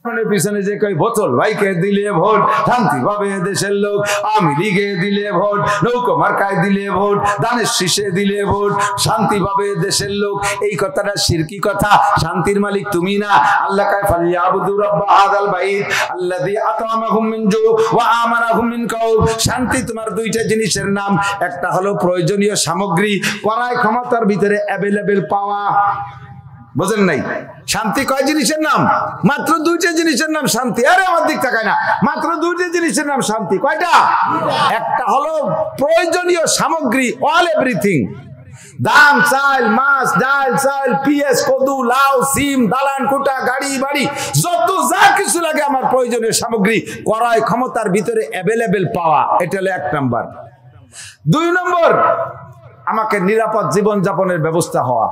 পিছনে যে কই বোতল ভাইকে দিলে ভোট, শান্তি পাবে দেশের লোক, আওয়ামী লীগে দিলে ভোট, নৌকো মার্কায় দিলে ভোট, দানের শীষে দিলে ভোট, শান্তি পাবে দেশের লোক, এই কথাটা শিরকি কথা। শান্তির মালিক তুমি না। আল্লাহ কয় ফালিয়াবুদু রাব্ব হাযাল বাইত আল্লাযী আত'আমাহুম মিন জু ওয়া আমানাহুম মিন কাউফ। শান্তি তোমার দুইটা জিনিসের নাম, একটা হলো প্রয়োজনীয় সামগ্রী, করায় ক্ষমতার ভিতরে অ্যাভেলেবেল পাওয়া। বুঝেন নাই? শান্তি কয় জিনিসের নাম? মাত্র দুইটা জিনিসের নাম শান্তি। আরে আমার দিক তাকায় না, মাত্র দুইটা জিনিসের নাম শান্তি। কয়টা? একটা হলো প্রয়োজনীয় সামগ্রী, অল এভরিথিং, দাম, চাল, মাছ, ডাল, চাল, পিঁয়াজ, কদু, লাউ, সিম, দালান কোটা, গাড়ি বাড়ি, যত যা কিছু লাগে আমার প্রয়োজনীয় সামগ্রী ক্রয় ক্ষমতার ভিতরে অ্যাভেলেবেল পাওয়া, এটা হলো 1 নাম্বার। 2 নম্বর, আমাকে নিরাপদ জীবন যাপনের ব্যবস্থা হওয়া।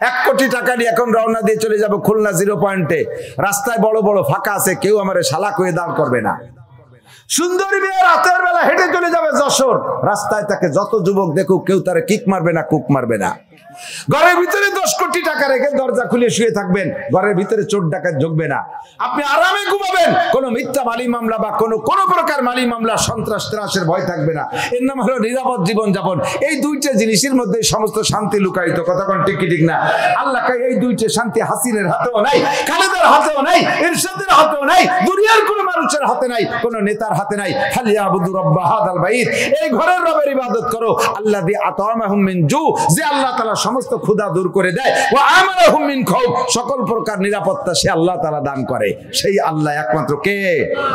1 কোটি টাকা নিয়ে এখন রওনা দিয়ে চলে যাব খুলনা 0 পয়েন্টে, রাস্তায় বড় বড় ফাঁকা আছে, কেউ আমারে শালাক হয়ে দাঁড় করবে না। সুন্দরী মেয়ে রাতের বেলা হেঁটে চলে যাবে যশোর, রাস্তায় তাকে যত যুবক দেখুক কেউ তারে কিক মারবে না, কুক মারবে না। ঘরের ভিতরে 10 কোটি টাকা রেখে দরজা খুলে শুয়ে থাকবেন, ঘরের ভিতরে চোর ডাকাত ঢুকবে না, আপনি আরামে ঘুমাবেন, কোনো মিথ্যা মালি মামলা বা কোনো প্রকার মালি মামলা, সন্ত্রাস ত্রাসের ভয় থাকবে না। এর নাম হলো নিরাপদ জীবন যাপন। এই দুইটা জিনিসের মধ্যে সমস্ত শান্তি লুকায়িত। কথা কোন ঠিক কি ঠিক না? আল্লাহ কয় এই দুইটা শান্তি হাসিনের হাতেও নাই, খালেদার হাতেও নাই, ইরশাদের হাতেও নাই, দুনিয়ার কোনো মানুষের হাতে নাই, কোনো নেতার হাতে নাই। ফালিয়াবুদু রাব্ব হাযাল বাইত, এই ঘরের রবের ইবাদত করো আল্লাযী আত'আমাহুম মিন জু, যে আল্লাহ তাআলা সমস্ত ক্ষুধা দূর করে দেয়, ওয়া আমানাহুম মিন খাউফ, সকল প্রকার নিরাপত্তা সে আল্লাহ তাআলা দান করে। সেই আল্লাহ একমাত্র কে?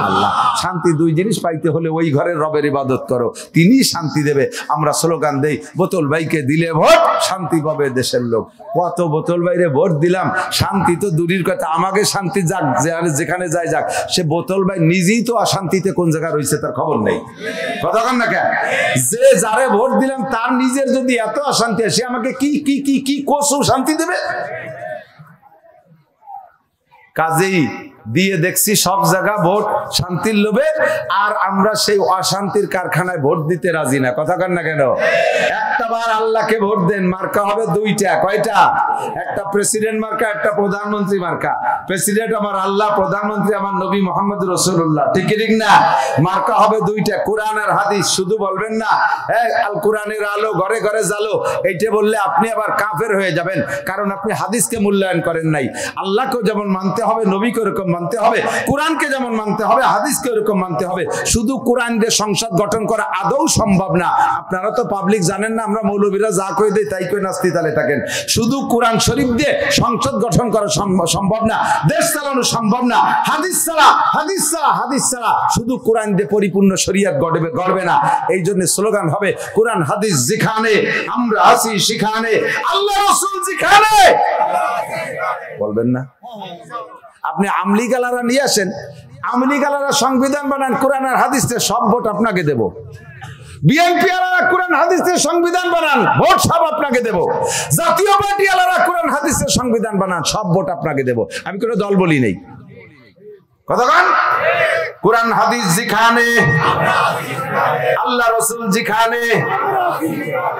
আল্লাহ। শান্তি দুই জিনিস পাইতে হলে ওই ঘরের রবের ইবাদত করো, তিনি শান্তি দেবে। আমরা স্লোগান দেই, বোতল ভাইকে দিলে ভোট, শান্তি পাবে দেশের লোক। কত বোতল ভাইরে ভোট দিলাম, শান্তি তো দূরের কথা, আমাকে শান্তি যাক, যেখানে যায় যাক, সে বোতল ভাই নিজেই তো অশান্তিতে কোন জায়গায় রয়েছে তার খবর নেই। কথা কন না কেন? যে যারে ভোট দিলাম তার নিজের যদি এত অশান্তি, সে আমাকে কি কি কি কি কসু শান্তি দেবে? কাজেই দিয়ে দেখছি সব জায়গা ভোট শান্তির লোভে, আর আমরা সেই অশান্তির কারখানায় ভোট দিতে রাজি না। কথা কন না কেন? একটাবার আল্লাহকে ভোট দেন, মার্কা হবে 2টা। কয়টা? একটা প্রেসিডেন্ট মার্কা, একটা প্রধানমন্ত্রী মার্কা। প্রেসিডেন্ট আমার আল্লাহ, প্রধানমন্ত্রী আমার নবী মুহাম্মদ রাসূলুল্লাহ। ঠিক ঠিক না? মার্কা হবে 2টা, কোরআন আর হাদিস। শুধু বলবেন না আল কোরআনের আলো ঘরে ঘরে জ্বালো, এইটা বললে আপনি আবার কাফের হয়ে যাবেন, কারণ আপনি হাদিসকে মূল্যায়ন করেন নাই। আল্লাহকে যেমন মানতে হবে, নবীকে এরকম মানতে হবে, কোরআনকে যেমন মানতে হবে, হাদিসকে এরকম মানতে হবে। শুধু কোরআন দিয়ে সংসদ গঠন করা আদৌ সম্ভব না। আপনারা তো পাবলিক জানেন না, আমরা মৌলবীরা যা কই দেই তাই কই নাস্তি তালে থাকেন। শুধু কোরআন শরীফ দিয়ে সংসদ গঠন করা সম্ভব না, দেশ চালানো সম্ভব না। হাদিস ছাড়া শুধু কোরআন দিয়ে পরিপূর্ণ শরীয়ত গড়বে না। এই জন্য স্লোগান হবে, কোরআন হাদিস যেখানে, আমরা আসি সেখানে, আল্লাহ রাসূল যেখানে। বলবেন না? আপনি আমলি গালারা নিয়ে আসেন, আমলি গালারা সংবিধান বানান, কোরআন আর হাদিস দিয়ে সব ভোট আপনাকে দেব। বিএনপি আলারা কোরআন হাদিস দিয়ে সংবিধান বানান, ভোট সব আপনাকে দেব। জাতীয় পার্টি আলারা কোরআন হাদিস দিয়ে সংবিধান বানান, সব ভোট আপনাকে দেব। আমি কোনো দল বলি নেই। কতক্ষণ? কোরআন হাদিস যেখানে, আল্লাহ রাসূল যেখানে,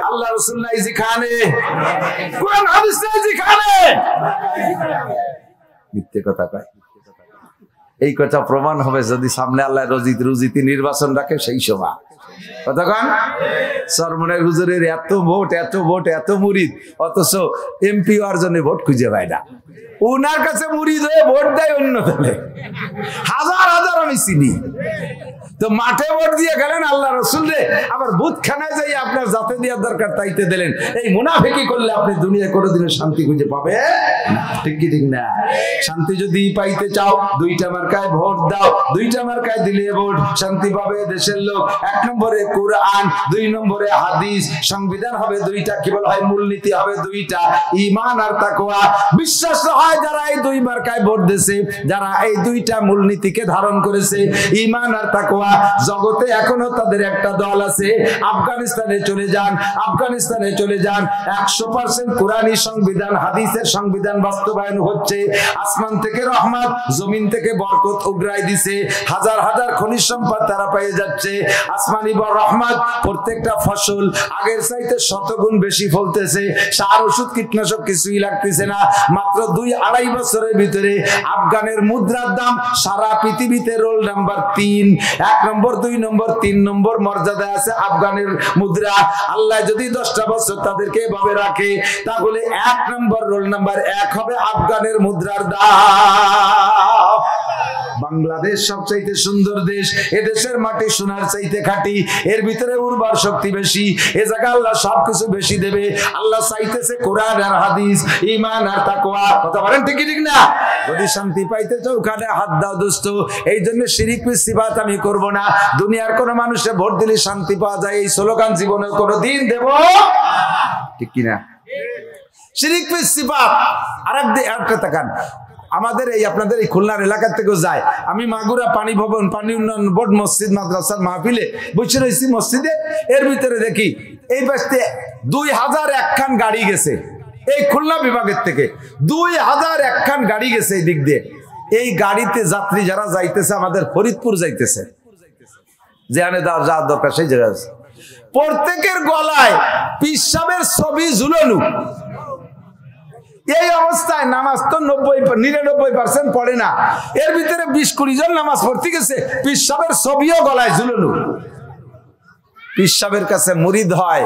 আল্লাহ রাসূল নাই যেখানে, কোরআন হাদিস নাই যেখানে, মিথ্যে কথা কয়। এই কথা প্রমাণ হবে যদি সামনে আল্লাহ রুজিতি নির্বাচন রাখে, সেই সময়। কতক্ষণ? সরমনের হুজুরের এত ভোট, এত ভোট, এত মুরিদ, অথচ এমপি হওয়ার জন্য ভোট খুঁজে পায় না। উনার কাছে মুরিদ হয়ে ভোট দেয় অন্য দলে, হাজার হাজার আমি চিনি। তো মাঠে ভোট দিয়ে গেলেন আল্লাহ রাসূল রে, আবার বুথখানায় যাই আপনার যাতে দেওয়ার দরকার তাইতে দিলেন। এই মুনাফিকি করলে আপনি দুনিয়ায় কোনোদিনও শান্তি খুঁজে পাবে? ঠিক কি ঠিক না? শান্তি যদি পাইতে চাও 2টা মার্কায় ভোট দাও, 2টা মার্কায় দিলে ভোট শান্তি পাবে দেশের লোক। 1 নম্বরে কোরআন, 2 নম্বরে হাদিস। সংবিধান হবে 2টা, কি বলা হয়? মূলনীতি হবে 2টা, ঈমান আর তাকওয়া। বিশ্বাস হয় যারা এই 2 মার্কায় ভোট দিয়েছে, যারা এই 2টা মূলনীতিকে ধারণ করেছে, ঈমান আর তাকওয়া, বাবা জগতে এখনো তাদের একটা দল আছে, আফগানিস্তানে চলে যান, আফগানিস্তানে চলে যান, 100% কোরআনী সংবিধান হাদিসের সংবিধান বাস্তবায়ন হচ্ছে। আসমান থেকে রহমত, জমিন থেকে বরকত উগরাই দিছে, হাজার হাজার খনিজ সম্পদ তারা পেয়ে যাচ্ছে। আসমানি রহমত, প্রত্যেকটা ফসল আগের চাইতে 100 গুণ বেশি ফলতেছে, সার ওষুধ কীটনাশক কিছুই লাগতেছে না। মাত্র 2-2.5 বছরের ভিতরে আফগানের মুদ্রার দাম সারা পৃথিবীতে রোল নাম্বার 3, 1 নম্বর 2 নম্বর 3 নম্বর মর্যাদা আছে আফগানের মুদ্রা। আল্লাহ যদি 10টা বছর তাদেরকে এভাবে রাখে, তাহলে 1 নম্বর রোল নাম্বার 1 হবে আফগানের মুদ্রার দাম। বাংলাদেশ সবচাইতে সুন্দর দেশ, এ দেশের মাটি সোনার চাইতে খাঁটি, এর ভিতরে উর্বর শক্তি বেশি, এ জায়গা আল্লাহ সবকিছু বেশি দেবে। আল্লাহ চাইতেছে কোরআন আর হাদিস, ঈমান আর তাকওয়া। কথা বলেন ঠিক ঠিক না? যদি শান্তি পাইতে চাও ওখানে হাত দাও দোস্ত। এই জন্য শিরিক সিফাত আমি করব না। দুনিয়ার কোন মানুষে ভোট দিলে শান্তি পাওয়া যায় এই স্লোগান জীবনে কোনোদিন দেব ঠিক কিনা? শিরিক সিফাত আরেকটা তাকান, আমাদের এই আপনাদের এই খুলনার এলাকা থেকেও যায়। আমি মাগুরা পানি ভবন, পানি উন্নয়ন বোর্ড মসজিদ মাদ্রাসার মাহফিলে বসে রয়েছি মসজিদে, এর ভিতরে দেখি এই পাশে 2001 খান গাড়ি গেছে এই খুলনা বিভাগের থেকে, 2001 খান গাড়ি গেছে এই দিক দিয়ে। এই গাড়িতে যাত্রী যারা যাইতেছে আমাদের ফরিদপুর যাইতেছে, যেখানে যাওয়ার দরকার সেই জায়গায় আছে, প্রত্যেকের গলায় পীর সাহেবের ছবি ঝুলানো। এই অবস্থায় নামাজ তো 99% পড়ে না, এর ভিতরে 20-20 জন নামাজ পড়তে গেছে, পীর সাহেবের ছবিও গলায় ঝুলানো। পীর সাহেবের কাছে মুরিদ হয়,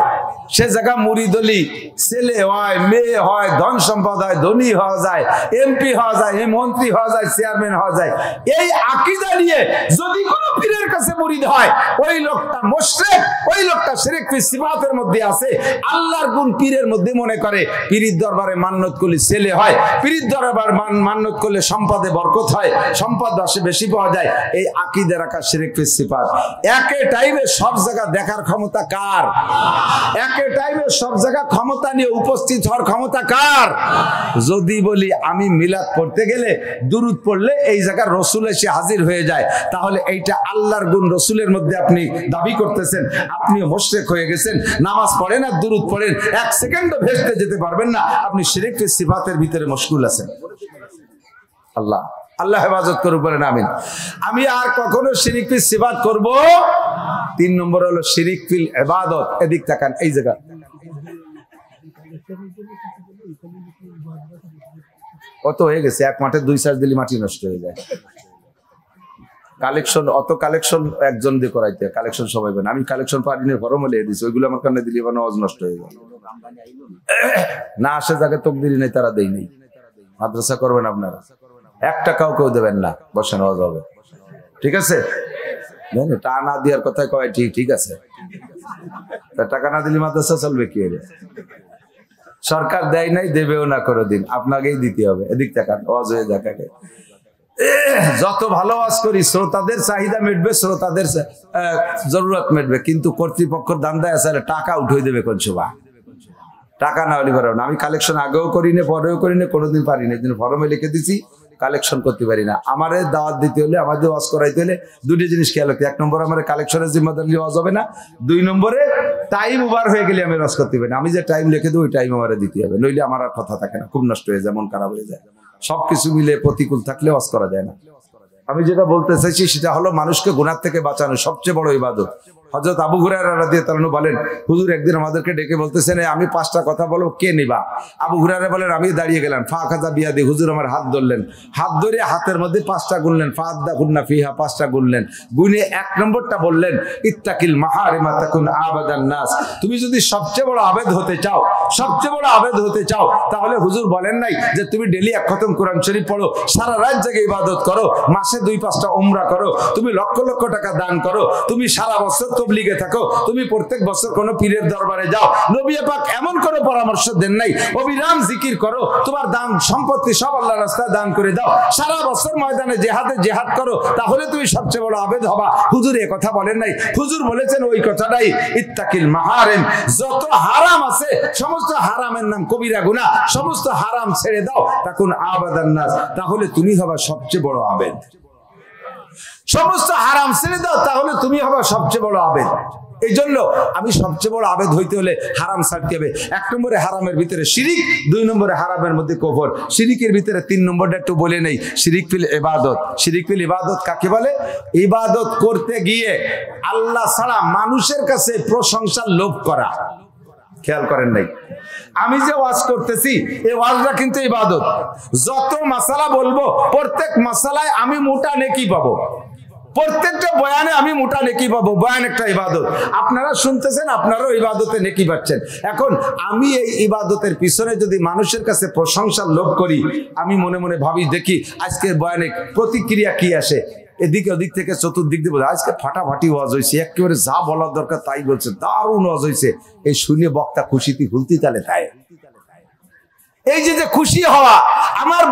সে জায়গা মুরিদ হলি ছেলে হয়, মেয়ে হয়, ধন সম্পদ হয়, ধনী হওয়া যায়, এমপি হওয়া যায়, মন্ত্রী হওয়া যায়, চেয়ারম্যান হওয়া যায়। এই আকীদা নিয়ে যদি কোনো পীরের কাছে মুরিদ হয়, ওই লোকটা মুশরিক, ওই লোকটা শিরক সিফাতের মধ্যে আছে। আল্লাহর গুণ পীরের মধ্যে মনে করে, পীরের দরবারে মান্নত করলে ছেলে হয়, পীরের দরবারে মান্নত করলে সম্পদে বরকত হয়, সম্পদ বেশি পাওয়া যায়। এই আকীদা রাখা শিরক সিফাত। একে টাইমে সব জায়গা দেখার ক্ষমতা কার? একে টাইমে সব জায়গা ক্ষমতা নিয়ে উপস্থিত হওয়ার ক্ষমতা কার? যদি বলি আমি মিলাদ পড়তে গেলে দুরুদ পড়লে এই জায়গায় রসুল এসে হাজির হয়ে যায়, তাহলে এইটা আল্লাহর গুণ রসুলের মধ্যে আপনি দাবি করতেছেন, আপনিও মুশরিক হয়ে গেছেন। নামাজ পড়েন আর দুরুদ পড়েন, 1 সেকেন্ডও ভেস্তে যেতে পারবেন না, আপনি শিরক সিফাতের ভিতরে মশগুল আছেন। আল্লাহ আল্লাহ হেফাজত করুক, বলেন আমিন। আমি আর কখনো শিরক সিফাত করব। 3 নম্বর হলো শিরক ফিল ইবাদত। এদিক তাকান, এই জায়গা কত হয়ে গেছে, 1 মাঠে 2 সাজ দিলে মাটি নষ্ট হয়ে যায়। কালেকশন, অত কালেকশন একজন দিয়ে করাইতে, কালেকশন সবাই বানায়। আমি কালেকশন পারি না, ফরম হলে দিছি, ওইগুলো আমার কারণে দিলে নওয়াজ নষ্ট হয়ে যায়। না আসে যাকে তকদিরি নেই তারা দেই নেই। মাদ্রাসা করবেন আপনারা, 1 টাকাও কেউ দেবেন না, বসে নওয়াজ হবে, ঠিক আছে? টাকা না দেওয়ার কথাই কয়, ঠিক আছে, টাকা না দিলে মাদ্রাসা চলবে কি? সরকার দেয় নাই, দেবেও না কোনোদিন, আপনাকেই দিতে হবে। এদিক টাকা ওয়াজ হয়ে যাক। যত ভালো ওয়াজ করি শ্রোতাদের চাহিদা মিটবে, শ্রোতাদের জরুরত মিটবে, কিন্তু কর্তৃপক্ষের দান্দায় আসলে টাকা উঠে দেবে কোন সময়, টাকা না হলে পারবো না। আমি কালেকশন আগেও করি না, পরেও করি না, কোনোদিন পারি না। ফর্মে লিখে দিছি, কালেকশন করতে পারি না। আমারে দাওয়াত দিতে হলে, আমাদের ওয়াজ করাইতে হলে 2টি জিনিস খেয়াল রাখতে। 1 নম্বর আমার কালেকশনের জিম্মাদারি ওয়াজ হবে না, 2 নম্বরে টাইম ওভার হয়ে গেলে আমি ওয়াজ করতে পারি না। আমি যে টাইম লিখে দেবো ওই টাইম আমারে দিতে হবে, নইলে আমার আর কথা থাকে না, খুব নষ্ট হয়ে যায়, মন খারাপ হয়ে যায়। সবকিছু মিলে প্রতিকূল থাকলে ওয়াজ করা যায় না। আমি যেটা বলতে চাইছি সেটা হলো মানুষকে গুনাহ থেকে বাঁচানো সবচেয়ে বড় ইবাদত। হযরত আবু হুরায়রা রাদিয়াল্লাহু আনহু বলেন, হুজুর একদিন আমাদেরকে ডেকে বলতেছেন, আমি 5টা কথা বলবো, কে নিবা? আবু হুরায়রা বলেন, আমি দাঁড়িয়ে গেলাম। ফাখাযা বিয়াদি, হুজুর আমার হাত ধরলেন, হাত ধরে হাতের মধ্যে 5টা গুনলেন, ফাআদাকুন্না ফিহা, 5টা গুনলেন, গুনে 1 নম্বরটা বললেন, ইত্তাকিল মাহারিমা তাকুন আবাদান নাস। তুমি যদি সবচেয়ে বড় আবেদ হতে চাও, সবচেয়ে বড় আবেদ হতে চাও, তাহলে হুজুর বলেন নাই যে তুমি ডেইলি 1 খতম কোরআন শরীফ পড়ো, সারা রাত জেগে ইবাদত করো, মাসে 2-5টা উমরা করো, তুমি লক্ষ লক্ষ টাকা দান করো, তুমি সারা বছর তবলিগে থাকো, তুমি প্রত্যেক বছর কোন পীরের দরবারে যাও। নবী পাক এমন কোনো পরামর্শ দেন নাই, অবিরাম জিকির করো, তোমার দান সম্পত্তি সব আল্লাহর রাস্তায় দান করে দাও, সারা বছর ময়দানে জিহাদ করো, তাহলে তুমি সবচেয়ে বড় আবেদ হবা। হুজুর এ কথা বলেন নাই, হুজুর বলেছেন ওই কথাটাই, ইত্তাকিল মাহারিম। যত হারাম আছে সমস্ত হারামের নাম কবিরা গুনাহ, সমস্ত হারাম ছেড়ে দাও, তাকুন আবাদান নাস, তাহলে তুমি হবা সবচেয়ে বড় আবেদ। সমস্ত হারাম ছেড়ে দাও, তাহলে তুমি হবে সবচেয়ে বড় আবেদ। এই জন্য আমি সবচেয়ে বড় আবেদ হইতে হলে হারাম ছাড়তে হবে। 1 নম্বরে হারামের ভিতরে শিরিক, 2 নম্বরে হারামের মধ্যে কুফর। শিরিকের ভিতরে 3 নম্বরটা একটু বলে নেই, শিরিক ফিল ইবাদত। শিরিক ফিল ইবাদত কাকে বলে? ইবাদত করতে গিয়ে আল্লাহ ছাড়া মানুষের কাছে প্রশংসার লোভ করা। খেয়াল করেন নাই? আমি যে ওয়াজ করতেছি এই ওয়াজটা কিন্তু ইবাদত। যত মাসালা বলবো প্রত্যেক মাসালায় আমি মোটা নেকি পাবো, প্রত্যেকটা বয়ানে আমি মোটা নেকি পাবো। বয়ান একটা ইবাদত, আপনারা শুনতেছেন, আপনারাও ইবাদতে নেকি পাচ্ছেন। এখন আমি এই ইবাদতের পিছনে যদি মানুষের কাছে প্রশংসার লোভ করি, আমি মনে মনে ভাবি দেখি আজকের বয়ানে প্রতিক্রিয়া কি আসে। এদিকে ওদিক থেকে চতুর্দিক দিয়ে বলে আজকে ফাটাফাটি ওয়াজ হয়েছে, একেবারে যা বলার দরকার তাই বলছে, দারুণ ওয়াজ হয়েছে। এই শুনে বক্তা খুশিতে হুলতি তালে তাই। এই যে খুশি হওয়া, আমার